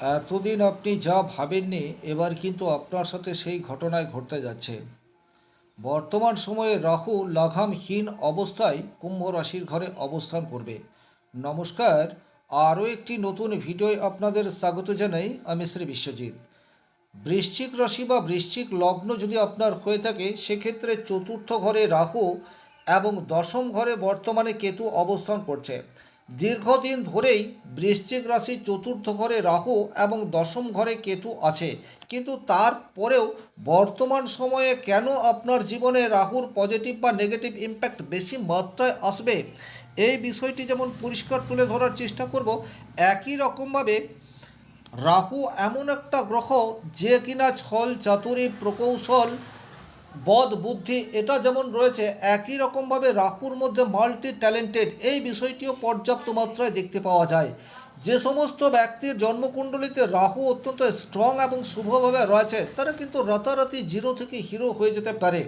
এতদিন আপনি যা ভাবেননি এবার কিন্তু আপনার সাথে সেই ঘটনায় ঘটতে যাচ্ছে। বর্তমান সময়ে রাহু লাগামহীন অবস্থায় কুম্ভ রাশির ঘরে অবস্থান করবে। নমস্কার, আরও একটি নতুন ভিডিওয় আপনাদের স্বাগত জানাই। আমি শ্রী বিশ্বজিৎ। বৃশ্চিক রাশি বা বৃশ্চিক লগ্ন যদি আপনার হয়ে থাকে, সেক্ষেত্রে চতুর্থ ঘরে রাহু এবং দশম ঘরে বর্তমানে কেতু অবস্থান করছে। দীর্ঘদিন ধরেই বৃশ্চিক রাশি চতুর্থ ঘরে রাহু এবং দশম ঘরে কেতু আছে, কিন্তু তারপরেও বর্তমান সময়ে কেন আপনার জীবনে রাহুর পজিটিভ বা নেগেটিভ ইম্প্যাক্ট বেশি মাত্রায় আসবে, এই বিষয়টি যেমন পরিষ্কার তুলে ধরার চেষ্টা করব, একই রকমভাবে রাহু এমন একটা গ্রহ যে কিনা ছল চাতুরি প্রকৌশল বদ বুদ্ধি এটা যেমন রয়েছে, একই রকমভাবে রাহুর মধ্যে মাল্টি ট্যালেন্টেড এই বিষয়টিও পর্যাপ্ত মাত্রায় দেখতে পাওয়া যায়। যে সমস্ত ব্যক্তির জন্মকুণ্ডলিতে রাহু অত্যন্ত স্ট্রং এবং শুভভাবে রয়েছে, তারা কিন্তু রাতারাতি জিরো থেকে হিরো হয়ে যেতে পারে।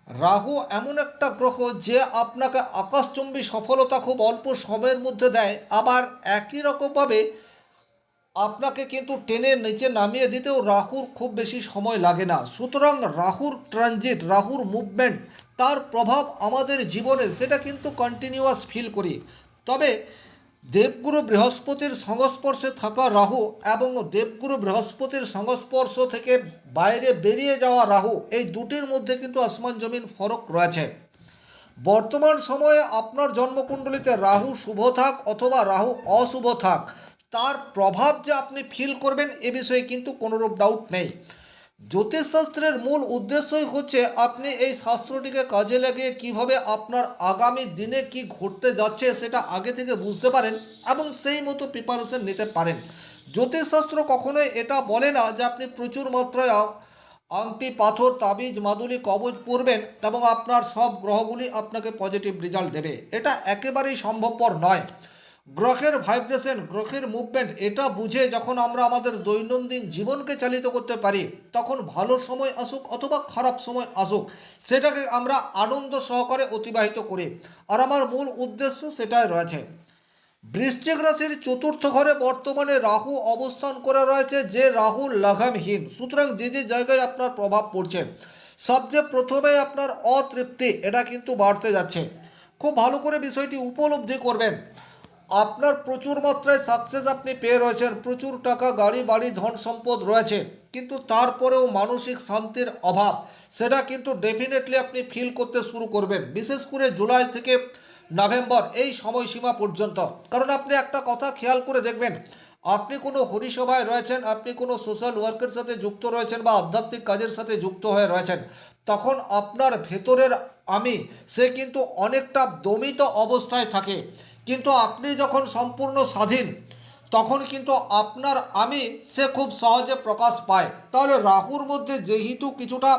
রাহু এমন একটা গ্রহ যে আপনাকে আকাশচুম্বী সফলতা খুব অল্প সময়ের মধ্যে দেয়, আবার একই রকমভাবে আপনাকে কিন্তু টেনে নিচে নামিয়ে দিতেও রাহুর খুব বেশি সময় লাগে না। সুতরাং রাহুর ট্রানজিট, রাহুর মুভমেন্ট, তার প্রভাব আমাদের জীবনে সেটা কিন্তু কন্টিনিউয়াস ফিল করি। তবে দেবগুরু বৃহস্পতির সংস্পর্শে থাকা রাহু এবং দেবগুরু বৃহস্পতির সংস্পর্শ থেকে বাইরে বেরিয়ে যাওয়া রাহু, এই দুটির মধ্যে কিন্তু আসমান জমিন ফরক রয়েছে। বর্তমান সময়ে আপনার জন্মকুণ্ডলিতে রাহু শুভ থাক অথবা রাহু অশুভ থাক, তার প্রভাব যে আপনি ফিল করবেন এ বিষয়ে কিন্তু কোনোরূপ ডাউট নেই। জ্যোতিষশাস্ত্রের মূল উদ্দেশ্যই হচ্ছে আপনি এই শাস্ত্রটিকে কাজে লাগিয়ে কিভাবে আপনার আগামী দিনে কি ঘটতে যাচ্ছে সেটা আগে থেকে বুঝতে পারেন এবং সেই মতো প্রিপারেশন নিতে পারেন। জ্যোতিষশাস্ত্র কখনোই এটা বলে না যে আপনি প্রচুর মাত্রায় আংটি পাথর তাবিজ মাদুলি কবজ পরবেন এবং আপনার সব গ্রহগুলি আপনাকে পজিটিভ রেজাল্ট দেবে, এটা একেবারেই সম্ভবপর নয়। গ্রহের ভাইব্রেশন, গ্রহের মুভমেন্ট এটা বুঝে যখন আমরা আমাদের দৈনন্দিন জীবনকে চালিত করতে পারি, তখন ভালো সময় আসুক অথবা খারাপ সময় আসুক, সেটাকে আমরা আনন্দ সহকারে অতিবাহিত করি। আর আমার মূল উদ্দেশ্য সেটাই রয়েছে। বৃশ্চিক রাশির চতুর্থ ঘরে বর্তমানে রাহু অবস্থান করে রয়েছে, যে রাহু লাগামহীন। সুতরাং যে যে জায়গায় আপনার প্রভাব পড়ছে, সবচেয়ে প্রথমে আপনার অতৃপ্তি এটা কিন্তু বাড়তে যাচ্ছে। খুব ভালো করে বিষয়টি উপলব্ধি করবেন। আপনার প্রচুর মাত্রায় সাকসেস আপনি পেয়ে রয়েছেন, প্রচুর টাকা গাড়ি বাড়ি ধন সম্পদ রয়েছে, কিন্তু তারপরেও মানসিক শান্তির অভাব, সেটা কিন্তু ডেফিনেটলি আপনি ফিল করতে শুরু করবেন, বিশেষ করে জুলাই থেকে নভেম্বর এই সময়সীমা পর্যন্ত। কারণ আপনি একটা কথা খেয়াল করে দেখবেন, আপনি কোনো হরিসভায় রয়েছেন, আপনি কোনো সোশ্যাল ওয়ার্কের সাথে যুক্ত রয়েছেন বা আধ্যাত্মিক কাজের সাথে যুক্ত হয়ে রয়েছেন, তখন আপনার ভেতরের আমি সে কিন্তু অনেকটা দমিত অবস্থায় থাকে। কিন্তু আপনি যখন সম্পূর্ণ স্বাধীন, তখন কিন্তু আপনার আমি সে খুব সহজে প্রকাশ পায়। তাহলে রাহুর মধ্যে যেহেতু কিছুটা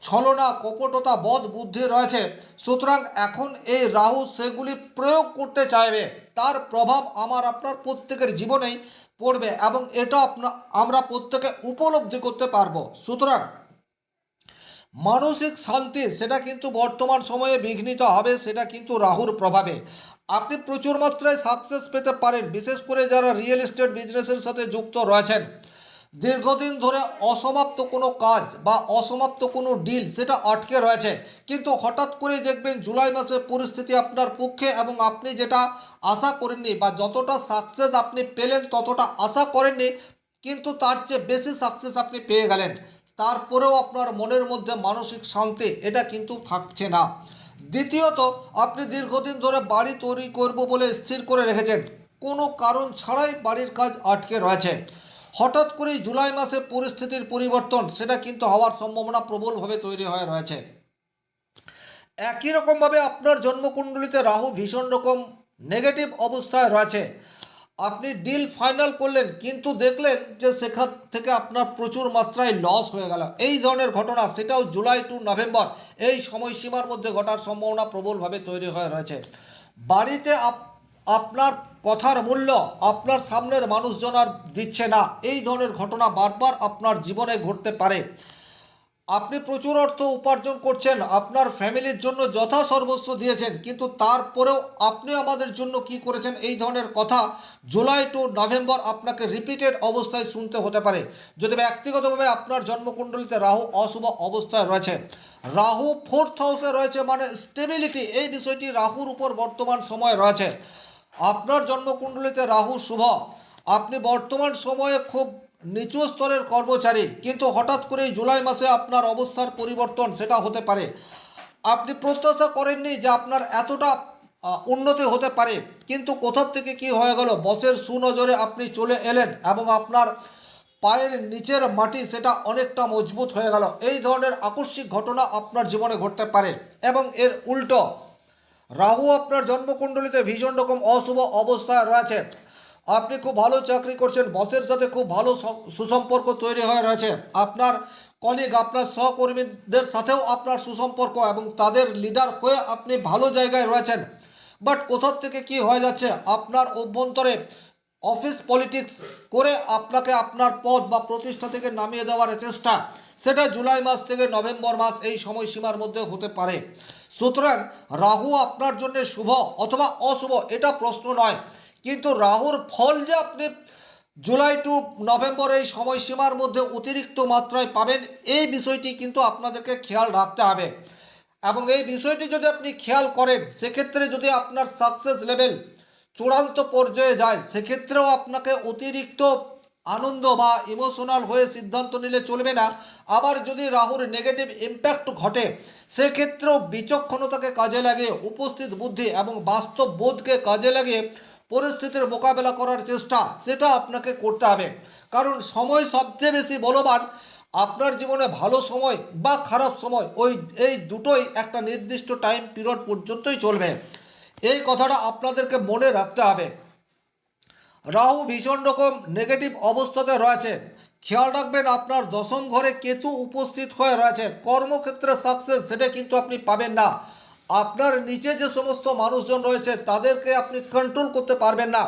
ছলনা কপটতা বদ বুদ্ধি রয়েছে, সুতরাং এখন এই রাহু সেগুলি প্রয়োগ করতে চাইবে, তার প্রভাব আমার আপনার প্রত্যেকের জীবনেই পড়বে এবং এটা আমরা প্রত্যেকে উপলব্ধি করতে পারবো। সুতরাং মানসিক শান্তি সেটা কিন্তু বর্তমান সময়ে বিঘ্নিত হবে, সেটা কিন্তু রাহুর প্রভাবে। আপনি প্রচুর মাত্রায় সাকসেস পেতে পারেন, বিশেষ করে যারা রিয়েল এস্টেট বিজনেসের সাথে যুক্ত রয়েছেন। দীর্ঘদিন ধরে অসমাপ্ত কোনো কাজ বা অসমাপ্ত কোনো ডিল সেটা আটকে রয়েছে, কিন্তু হঠাৎ করে দেখবেন জুলাই মাসের পরিস্থিতি আপনার পক্ষে এবং আপনি যেটা আশা করেননি বা যতটা সাকসেস আপনি পেলেন ততটা আশা করেননি, কিন্তু তার চেয়ে বেশি সাকসেস আপনি পেয়ে গেলেন। তারপরেও আপনার মনের মধ্যে মানসিক শান্তি এটা কিন্তু থাকছে না। দ্বিতীয়ত, আপনি দীর্ঘদিন ধরে বাড়ি তৈরি করব বলে স্থির করে রেখেছেন, কোনো কারণ ছাড়াই বাড়ির কাজ আটকে রয়েছে। হঠাৎ করেই জুলাই মাসে পরিস্থিতির পরিবর্তন সেটা কিন্তু হওয়ার সম্ভাবনা প্রবলভাবে তৈরি হয়ে রয়েছে। একই রকমভাবে আপনার জন্মকুণ্ডলিতে রাহু ভীষণ রকম নেগেটিভ অবস্থায় রয়েছে। আপনি ডিল ফাইনাল করলেন, কিন্তু দেখলেন যে সেখান থেকে আপনার প্রচুর মাত্রায় লস হয়ে গেল। এই ধরনের ঘটনা সেটাও জুলাই টু নভেম্বর এই সময়সীমার মধ্যে ঘটার সম্ভাবনা প্রবলভাবে তৈরি হয়ে রয়েছে। বাড়িতে আপনার কথার মূল্য আপনার সামনের মানুষজন আর দিচ্ছে না, এই ধরনের ঘটনা বারবার আপনার জীবনে ঘটতে পারে। আপনি প্রচুর অর্থ উপার্জন করছেন, আপনার ফ্যামিলির জন্য যথা সর্বস্ব দিয়েছেন, কিন্তু তারপরেও আপনি আমাদের জন্য কি করেছেন এই ধরনের কথা জুলাই টু নভেম্বর আপনাকে রিপিটেড অবস্থায় শুনতে হতে পারে। যদি ব্যক্তিগতভাবে আপনার জন্মকুণ্ডলিতে রাহু অশুভ অবস্থায় রয়েছে, রাহু ফোর্থ হাউসে রয়েছে, মানে স্টেবিলিটি, এই বিষয়টি রাহুর উপর বর্তমান সময় রয়েছে। আপনার জন্মকুণ্ডলিতে রাহু শুভ, আপনি বর্তমান সময়ে খুব নিচু স্তরের কর্মচারী, কিন্তু হঠাৎ করেই জুলাই মাসে আপনার অবস্থার পরিবর্তন সেটা হতে পারে। আপনি প্রত্যাশা করেননি যে আপনার এতটা উন্নতি হতে পারে, কিন্তু কোথার থেকে কি হয়ে গেল, বসের সুনজরে আপনি চলে এলেন এবং আপনার পায়ের নিচের মাটি সেটা অনেকটা মজবুত হয়ে গেল। এই ধরনের আকস্মিক ঘটনা আপনার জীবনে ঘটতে পারে। এবং এর উল্টো রাহু আপনার জন্মকুণ্ডলিতে ভীষণ রকম অশুভ অবস্থায় রয়েছে, আপনি খুব ভালো চাকরি করছেন, বসের সাথে খুব ভালো সুসম্পর্ক তৈরি হয়ে রয়েছে, আপনার কলিগ, আপনার সহকর্মীদের সাথেও আপনার সুসম্পর্ক এবং তাদের লিডার হয়ে আপনি ভালো জায়গায় রয়েছেন। বাট কোথার থেকে কি হয়ে যাচ্ছে, আপনার অভ্যন্তরে অফিস পলিটিক্স করে আপনাকে আপনার পদ বা প্রতিষ্ঠা থেকে নামিয়ে দেওয়ার চেষ্টা, সেটা জুলাই মাস থেকে নভেম্বর মাস এই সময়সীমার মধ্যে হতে পারে। সুতরাং রাহু আপনার জন্য শুভ অথবা অশুভ এটা প্রশ্ন নয়, কিন্তু রাহুর ফল যে আপনি জুলাই টু নভেম্বর এই সময়সীমার মধ্যে অতিরিক্ত মাত্রায় পাবেন, এই বিষয়টি কিন্তু আপনাদেরকে খেয়াল রাখতে হবে। এবং এই বিষয়টি যদি আপনি খেয়াল করেন, সেক্ষেত্রে যদি আপনার সাকসেস লেভেল চূড়ান্ত পর্যায়ে যায়, সেক্ষেত্রেও আপনাকে অতিরিক্ত আনন্দ বা ইমোশনাল হয়ে সিদ্ধান্ত নিলে চলবে না। আবার যদি রাহুর নেগেটিভ ইম্প্যাক্ট ঘটে, সেক্ষেত্রেও বিচক্ষণতাকে কাজে লাগিয়ে, উপস্থিত বুদ্ধি এবং বাস্তব বোধকে কাজে লাগিয়ে পরিস্থিতির মোকাবেলা করার চেষ্টা সেটা আপনাকে করতে হবে। কারণ সময় সবচেয়ে বেশি বলবান। আপনার জীবনে ভালো সময় বা খারাপ সময় এই দুটোই একটা নির্দিষ্ট টাইম পিরিয়ড পর্যন্তই চলবে, এই কথাটা আপনাদেরকে মনে রাখতে হবে। রাহু ভীষণ রকম নেগেটিভ অবস্থাতে রয়েছে, খেয়াল রাখবেন আপনার দশম ঘরে কেতু উপস্থিত হয়ে রয়েছে, কর্মক্ষেত্রে সাকসেস সেটা কিন্তু আপনি পাবেন না। আপনার নিচে যে সমস্ত মানুষজন রয়েছে তাদেরকে আপনি কন্ট্রোল করতে পারবেন না,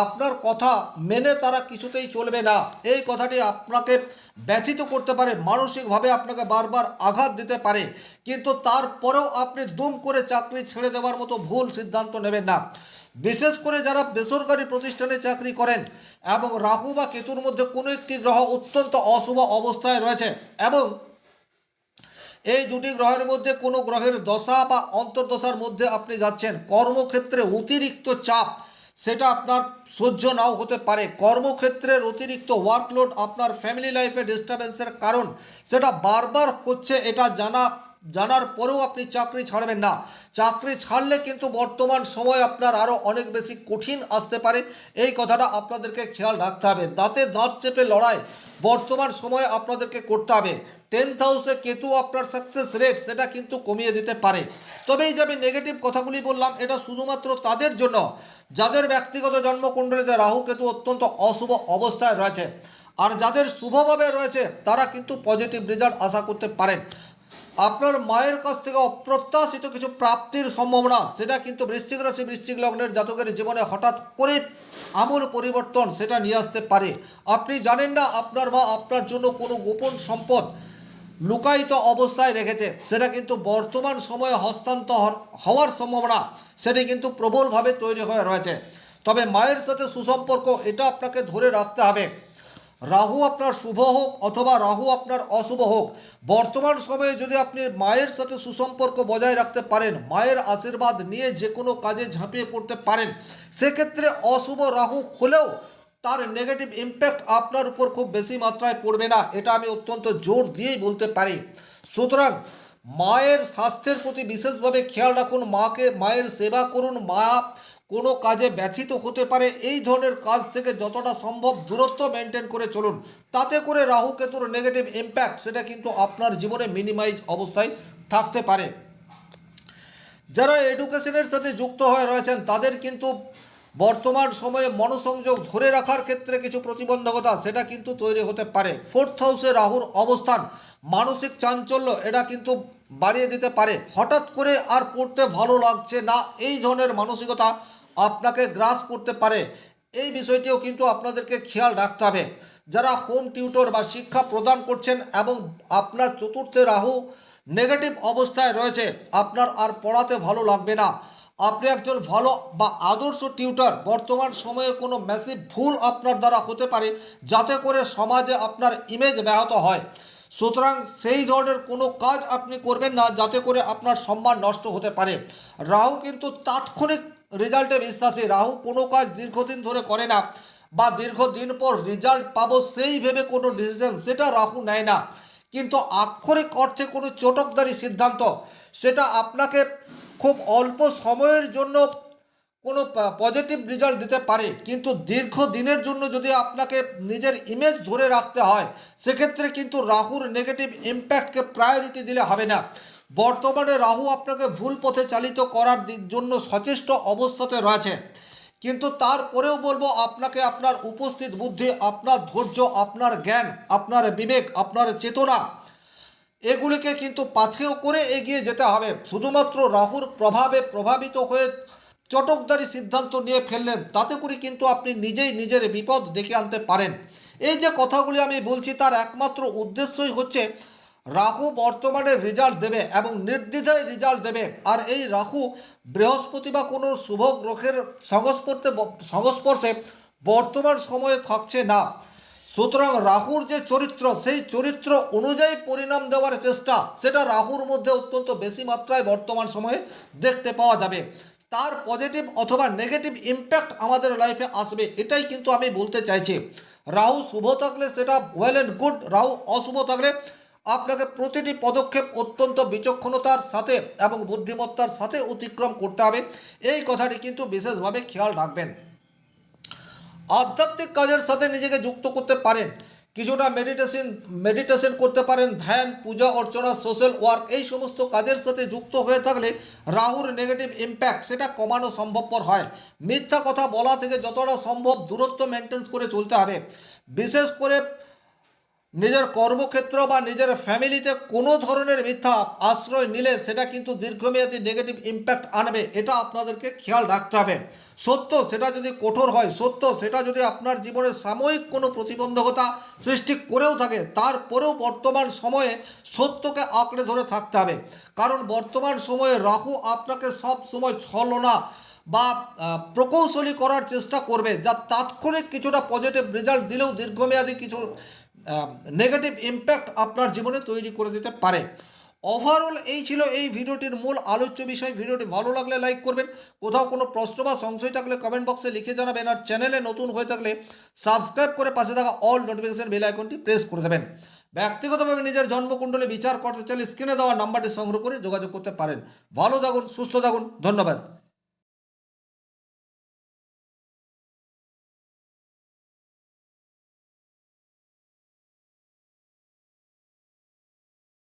আপনার কথা মেনে তারা কিছুতেই চলবে না, এই কথাটি আপনাকে ব্যথিত করতে পারে, মানসিকভাবে আপনাকে বারবার আঘাত দিতে পারে। কিন্তু তারপরেও আপনি দুম করে চাকরি ছেড়ে দেওয়ার মতো ভুল সিদ্ধান্ত নেবেন না। বিশেষ করে যারা বেসরকারি প্রতিষ্ঠানে চাকরি করেন এবং রাহু বা কেতুর মধ্যে কোনো একটি গ্রহ অত্যন্ত অশুভ অবস্থায় রয়েছে, এবং এই দুটি গ্রহের মধ্যে কোনো গ্রহের দশা বা অন্তর্দশার মধ্যে আপনি যাচ্ছেন, কর্মক্ষেত্রে অতিরিক্ত চাপ সেটা আপনার সহ্য নাও হতে পারে। কর্মক্ষেত্রের অতিরিক্ত ওয়ার্কলোড আপনার ফ্যামিলি লাইফে ডিস্টারবেন্সের কারণ সেটা বারবার হচ্ছে, এটা জানার পরেও আপনি চাকরি ছাড়বেন না। চাকরি ছাড়লে কিন্তু বর্তমান সময় আপনার আরও অনেক বেশি কঠিন আসতে পারে, এই কথাটা আপনাদেরকে খেয়াল রাখতে হবে। দাঁতে দাঁত চেপে লড়াই বর্তমান সময়ে আপনাদেরকে করতে হবে। 10th হাউসে কেতু আপনার সাকসেস রেট সেটা কিন্তু কমিয়ে দিতে পারে। তবে এই যে আমি নেগেটিভ কথাগুলি বললাম, এটা শুধুমাত্র তাদের জন্য যাদের ব্যক্তিগত জন্মকুণ্ডলিতে রাহু কেতু অত্যন্ত অশুভ অবস্থায় রয়েছে। আর যাদের শুভভাবে রয়েছে তারা কিন্তু পজিটিভ রেজাল্ট আশা করতে পারেন। আপনার মায়ের কাছ থেকে অপ্রত্যাশিত কিছু প্রাপ্তির সম্ভাবনা সেটা কিন্তু বৃশ্চিক রাশি বৃশ্চিক লগ্নের জাতকের জীবনে হঠাৎ করে আমূল পরিবর্তন সেটা নিয়ে আসতে পারে। আপনি জানেন না আপনার মা আপনার জন্য কোনো গোপন সম্পদ লুকায়িত অবস্থায় রেখেছে, সেটা কিন্তু বর্তমান সময়ে হস্তান্তর হওয়ার সম্ভাবনা সেটি কিন্তু প্রবলভাবে তৈরি হয়ে রয়েছে। তবে মায়ের সাথে সুসম্পর্ক এটা আপনাকে ধরে রাখতে হবে। রাহু আপনার শুভ হোক অথবা রাহু আপনার অশুভ হোক, বর্তমান সময়ে যদি আপনি মায়ের সাথে সুসম্পর্ক বজায় রাখতে পারেন, মায়ের আশীর্বাদ নিয়ে যে কোনো কাজে ঝাঁপিয়ে পড়তে পারেন, সেক্ষেত্রে অশুভ রাহু হলেও তার নেগেটিভ ইম্প্যাক্ট আপনার উপর খুব বেশি মাত্রায় পড়বে না, এটা আমি অত্যন্ত জোর দিয়েই বলতে পারি। সুতরাং মায়ের স্বাস্থ্যের প্রতি বিশেষভাবে খেয়াল রাখুন, মায়ের সেবা করুন। মা কোনো কাজে ব্যথিত হতে পারে, এই ধরনের কাজ থেকে যতটা সম্ভব দূরত্ব মেনটেন করে চলুন, তাতে করে রাহু কেতুর নেগেটিভ ইম্প্যাক্ট সেটা কিন্তু আপনার জীবনে মিনিমাইজ অবস্থায় থাকতে পারে। যারা এডুকেশনের সাথে যুক্ত হয়ে রয়েছেন তাদের কিন্তু বর্তমান সময়ে মনোসংযোগ ধরে রাখার ক্ষেত্রে কিছু প্রতিবন্ধকতা সেটা কিন্তু তৈরি হতে পারে। ফোর্থ হাউসে রাহুর অবস্থান মানসিক চাঞ্চল্য এটা কিন্তু বাড়িয়ে দিতে পারে। হঠাৎ করে আর পড়তে ভালো লাগছে না, এই ধরনের মানসিকতা আপনাকে গ্রাস করতে পারে, এই বিষয়টিও কিন্তু আপনাদেরকে খেয়াল রাখতে হবে। যারা হোম টিউটর বা শিক্ষা প্রদান করছেন এবং আপনার চতুর্থে রাহু নেগেটিভ অবস্থায় রয়েছে, আপনার আর পড়াতে ভালো লাগবে না। আপনি একজন ভালো বা আদর্শ টিউটর। বর্তমান সময়ে কোনো ম্যাসিভ ভুল আপনার দ্বারা হতে পারে যাতে করে সমাজে আপনার ইমেজ ব্যাহত হয়। সুতরাং সেই ধরনের কোনো কাজ আপনি করবেন না যাতে করে আপনার সম্মান নষ্ট হতে পারে। রাহু কিন্তু তাৎক্ষণিক রেজাল্টে বিশ্বাসী। রাহু কোনো কাজ দীর্ঘদিন ধরে করে না বা দীর্ঘদিন পর রেজাল্ট পাবো সেই ভেবে কোনো ডিসিশন সেটা রাহু নেয় না। কিন্তু আক্ষরিক অর্থে কোনো চটকদারি সিদ্ধান্ত সেটা আপনাকে খুব অল্প সময়ের জন্য কোনো পজিটিভ রেজাল্ট দিতে পারে, কিন্তু দীর্ঘদিনের জন্য যদি আপনাকে নিজের ইমেজ ধরে রাখতে হয় সেক্ষেত্রে কিন্তু রাহুর নেগেটিভ ইম্প্যাক্টকে প্রায়োরিটি দিলে হবে না। বর্তমানে রাহু আপনাকে ভুল পথে চালিত করার জন্য সচেষ্ট অবস্থাতে রয়েছে, কিন্তু তারপরেও বলবো আপনাকে আপনার উপস্থিত বুদ্ধি, আপনার ধৈর্য, আপনার জ্ঞান, আপনার বিবেক, আপনার চেতনা এগুলিকে কিন্তু পাথেয় করে এগিয়ে যেতে হবে। শুধুমাত্র রাহুর প্রভাবে প্রভাবিত হয়ে চটকদারি সিদ্ধান্ত নিয়ে ফেললেন তাতে করে কিন্তু আপনি নিজেই নিজের বিপদ ডেকে আনতে পারেন। এই যে কথাগুলি আমি বলছি তার একমাত্র উদ্দেশ্যই হচ্ছে রাহু বর্তমানে রেজাল্ট দেবে এবং নির্দ্বিধায় রেজাল্ট দেবে। আর এই রাহু বৃহস্পতি বা কোনো শুভ গ্রহের সংস্পর্শে বর্তমান সময়ে থাকছে না। সুতরাং রাহুর যে চরিত্র সেই চরিত্র অনুযায়ী পরিণাম দেওয়ার চেষ্টা সেটা রাহুর মধ্যে অত্যন্ত বেশি মাত্রায় বর্তমান সময়ে দেখতে পাওয়া যাবে। তার পজিটিভ অথবা নেগেটিভ ইম্প্যাক্ট আমাদের লাইফে আসবে, এটাই কিন্তু আমি বলতে চাইছি। রাহু শুভ থাকলে সেটা ওয়েল অ্যান্ড গুড, রাহু অশুভ থাকলে আপনাকে প্রতিটি পদক্ষেপ অত্যন্ত বিচক্ষণতার সাথে এবং বুদ্ধিমত্তার সাথে অতিক্রম করতে হবে। এই কথাটি কিন্তু বিশেষভাবে খেয়াল রাখবেন। আধ্যাত্মিক কাজের সাথে নিজেকে যুক্ত করতে পারেন, কিছুটা মেডিটেশন করতে পারেন, ধ্যান, পূজা অর্চনা, সোশ্যাল ওয়ার্ক এই সমস্ত কাজের সাথে যুক্ত হয়ে থাকলে রাহুর নেগেটিভ ইম্প্যাক্ট সেটা কমানো সম্ভবপর হয়। মিথ্যা কথা বলা থেকে যতটা সম্ভব দূরত্ব মেনটেন করে চলতে হবে। বিশেষ করে নিজের কর্মক্ষেত্র বা নিজের ফ্যামিলিতে কোনো ধরনের মিথ্যা আশ্রয় নিলে সেটা কিন্তু দীর্ঘমেয়াদী নেগেটিভ ইম্প্যাক্ট আনবে, এটা আপনাদেরকে খেয়াল রাখতে হবে। সত্য সেটা যদি কঠোর হয়, সত্য সেটা যদি আপনার জীবনে সাময়িক কোনো প্রতিবন্ধকতা সৃষ্টি করেও থাকে, তারপরেও বর্তমান সময়ে সত্যকে আঁকড়ে ধরে থাকতে হবে। কারণ বর্তমান সময়ে রাহু আপনাকে সব সময় ছলনা বা প্রকৌশলী করার চেষ্টা করবে, যা তাৎক্ষণিক কিছুটা পজিটিভ রেজাল্ট দিলেও দীর্ঘমেয়াদী কিছু নেগেটিভ ইম্প্যাক্ট আপনার জীবনে তৈরি করে দিতে পারে। ওভারঅল এই ছিল এই ভিডিওটির মূল আলোচ্য বিষয়। ভিডিওটি ভালো লাগলে লাইক করবেন, কোথাও কোনো প্রশ্ন বা সংশয় থাকলে কমেন্ট বক্সে লিখে জানাবেন, আর চ্যানেলে নতুন হয়ে থাকলে সাবস্ক্রাইব করে পাশে থাকা অল নোটিফিকেশন বেল আইকনটি প্রেস করে দেবেন। ব্যক্তিগতভাবে নিজের জন্মকুণ্ডলী বিচার করতে চাইলে স্ক্রিনে দেওয়া নাম্বারটি সংগ্রহ করে যোগাযোগ করতে পারেন। ভালো থাকুন, সুস্থ থাকুন, ধন্যবাদ।